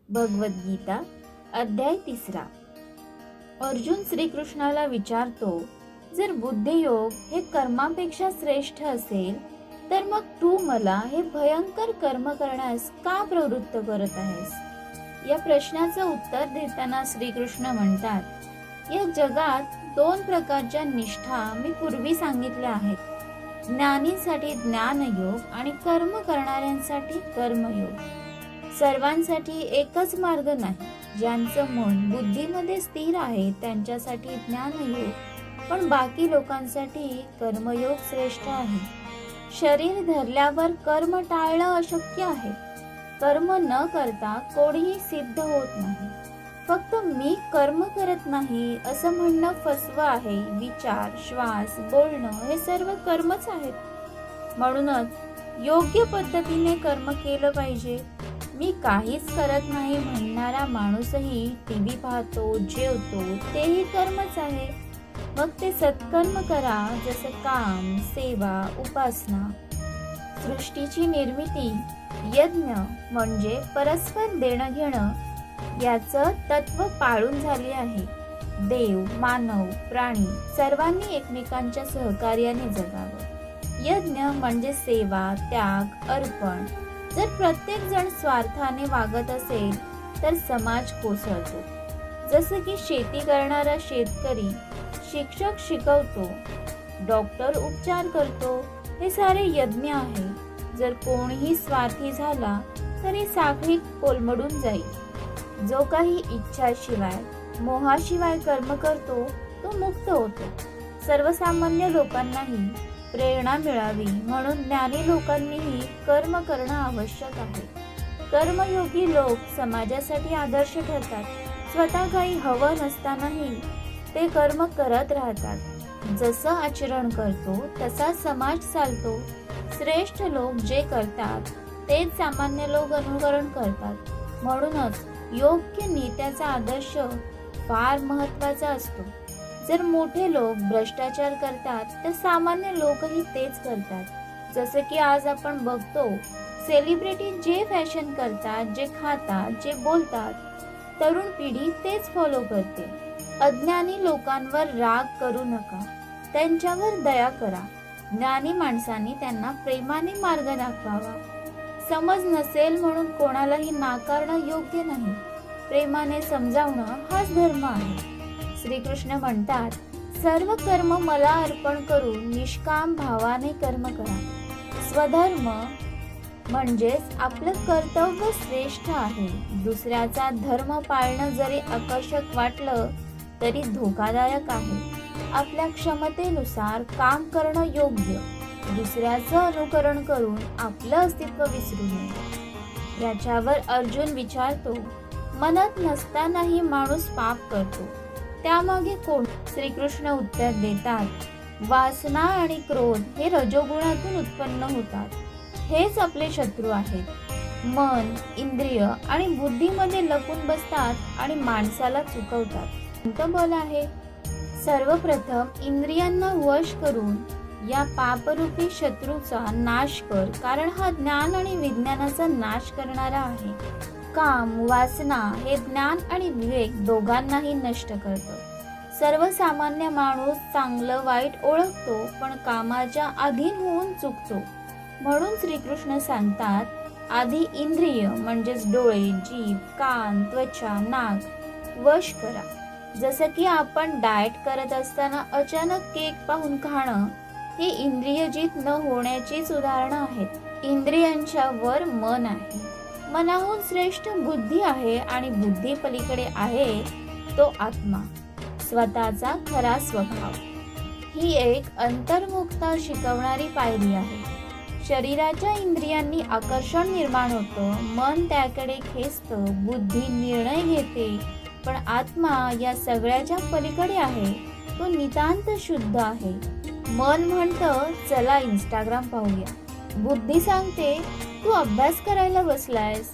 भगवद्गीता अध्याय 3. अर्जुन श्रीकृष्णाला विचारतो, जर बुद्धियोग हे कर्मापेक्षा श्रेष्ठ असेल तर मग तू मला हे भयंकर कर्म करण्यास का प्रवृत्त करत आहेस? या प्रश्नाचं उत्तर देताना श्रीकृष्ण म्हणतात, या जगात 2 प्रकारच्या निष्ठा मी पूर्वी सांगितल्या आहेत. ज्ञानीसाठी ज्ञानयोग आणि कर्म करणाऱ्यांसाठी कर्मयोग. सर्वांसाठी एकच मार्ग नाही. ज्यांचं मन बुद्धीमध्ये स्थिर आहे त्यांच्यासाठी ज्ञानयोग, पण बाकी लोकांसाठी कर्मयोग श्रेष्ठ आहे. शरीर धरल्यावर कर्म टाळणं अशक्य आहे. कर्म न करता कोणीही सिद्ध होत नाही. फक्त मी कर्म करत नाही असं म्हणणं फसवं आहे. विचार, श्वास, बोलणं हे सर्व कर्मच आहेत. म्हणूनच योग्य पद्धतीने कर्म केलं पाहिजे. मी काहीच करत नाही म्हणणारा माणूसही टीव्ही पाहतो, जेवतो, तेही कर्मच आहे. मग ते सत्कर्म करा, जसं काम, सेवा, उपासना. सृष्टीची निर्मिती, यज्ञ म्हणजे परस्पर देणं घेणं याचं तत्व पाळून झाले आहे. देव, मानव, प्राणी सर्वांनी एकमेकांच्या सहकार्याने जगावं. यज्ञ म्हणजे सेवा, त्याग, अर्पण. जर प्रत्येक जण स्वार्थाने वागत असेल तर समाज कोसळतो. जसं की शेती करणारा शेतकरी, शिक्षक शिकवतो, डॉक्टर उपचार करतो, हे सारे यज्ञ आहे. जर कोणीही स्वार्थी झाला तरी साखळी कोलमडून जाईल. जो काही इच्छाशिवाय, मोहाशिवाय कर्म करतो तो मुक्त होतो. सर्वसामान्य लोकांनाही प्रेरणा मिळावी म्हणून ज्ञानी लोकांनीही कर्म करणं आवश्यक आहे. कर्मयोगी लोक समाजासाठी आदर्श ठरतात. स्वतः काही हवं नसतानाही ते कर्म करत राहतात. जसं आचरण करतो तसा समाज चालतो. श्रेष्ठ लोक जे करतात तेच सामान्य लोक अनुकरण करतात. म्हणूनच योग्य नेत्याचा आदर्श फार महत्त्वाचा असतो. जर मोठे लोक भ्रष्टाचार करतात तर सामान्य लोकही तेच करतात. जसं की आज आपण बघतो, सेलिब्रिटी जे फॅशन करतात, जे खातात, जे बोलतात, तरुण पिढी तेच फॉलो करते. अज्ञानी लोकांवर राग करू नका, त्यांच्यावर दया करा. ज्ञानी माणसांनी त्यांना प्रेमाने मार्ग दाखवावा. समज नसेल म्हणून कोणालाही नाकारणं योग्य नाही. प्रेमाने समजावणं हाच धर्म आहे. श्रीकृष्ण म्हणतात, सर्व कर्म मला अर्पण करून निष्काम भावाने कर्म करा. स्वधर्म म्हणजेच आपलं कर्तव्य श्रेष्ठ आहे. दुसऱ्याचा धर्म पाळणं जरी आकर्षक वाटलं तरी धोकादायक आहे. आपल्या क्षमतेनुसार काम करणं योग्य. दुसऱ्याचं अनुकरण करून आपलं अस्तित्व विसरू नये. याच्यावर अर्जुन विचारतो, मनात नसतानाही माणूस पाप करतो, त्यामागे कोण? श्रीकृष्ण उत्तर देतात, वासना आणि क्रोध हे रजोगुणातून उत्पन्न होतात. हेच आपले शत्रू आहेत. मन, इंद्रिय आणि बुद्धीमध्ये लपून बसतात आणि माणसाला चुकवतात. कोणतं बल आहे? सर्वप्रथम इंद्रियांना वश करून या पापरूपी शत्रूचा नाश कर, कारण हा ज्ञान आणि विज्ञानाचा नाश करणारा आहे. काम, वासना हे ज्ञान आणि विवेक दोघांनाही नष्ट करतं. सर्वसामान्य माणूस चांगलं वाईट ओळखतो, पण कामाच्या अधीन होऊन चुकतो. म्हणून श्रीकृष्ण सांगतात, आधी इंद्रिय म्हणजेच डोळे, जीभ, कान, त्वचा, नाक वश करा. जसं की आपण डाएट करत असताना अचानक केक पाहून खाणं हे इंद्रियजित न होण्याचीच उदाहरणं आहेत. इंद्रियांच्या वर मन आहे. मनाहून श्रेष्ठ बुद्धी आहे आणि बुद्धी पलीकडे आहे तो आत्मा, स्वतःचा खरा स्वभाव. ही एक अंतर्मुखता शिकवणारी पायरी आहे. शरीराच्या इंद्रियांनी आकर्षण निर्माण होतं, मन त्याकडे खेचतं, बुद्धी निर्णय घेते, पण आत्मा या सगळ्याच्या पलीकडे आहे. तो नितांत शुद्ध आहे. मन म्हणतं, चला इंस्टाग्राम पाहूया. बुद्धी सांगते, तू अभ्यास करायला बसलायस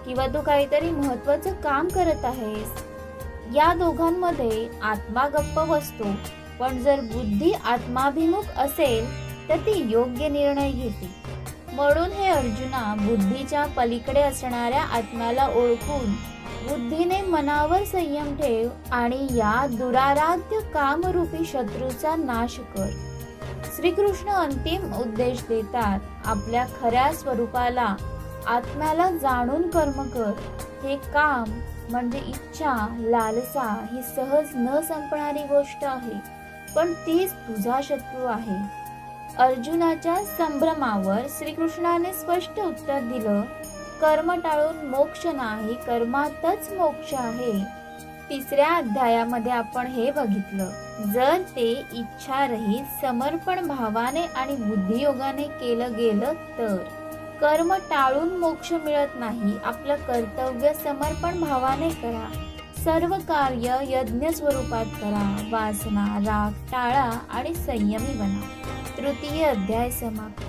किंवा तू काहीतरी महत्वाचं काम करत आहेस. या दोघांमध्ये आत्मा गप्प बसतो, पण जर बुद्धी आत्माभिमुख असेल तर ती योग्य निर्णय घेते. म्हणून हे अर्जुना, बुद्धीच्या पलीकडे असणाऱ्या आत्म्याला ओळखून बुद्धीने मनावर संयम ठेव आणि या दुराराध्य कामरूपी शत्रूचा नाश कर. श्रीकृष्ण अंतिम उद्देश देतात, आपल्या खऱ्या स्वरूपाला, आत्म्याला जाणून कर्म कर. हे काम म्हणजे इच्छा, लालसा ही सहज न संपणारी गोष्ट आहे, पण तीच तुझा शत्रू आहे. अर्जुनाच्या संभ्रमावर श्रीकृष्णाने स्पष्ट उत्तर दिलं, कर्म टाळून मोक्ष नाही, कर्मातच मोक्ष आहे. तिसऱ्या अध्यायामध्ये आपण हे बघितलं, जर ते इच्छारहित समर्पण भावाने आणि बुद्धियोगाने केलं गेलं तर कर्म टाळून मोक्ष मिळत नाही. आपलं कर्तव्य समर्पण भावाने करा. सर्व कार्य यज्ञ स्वरूपात करा. वासना, राग टाळा आणि संयमी बना. तृतीय अध्याय समाप्त.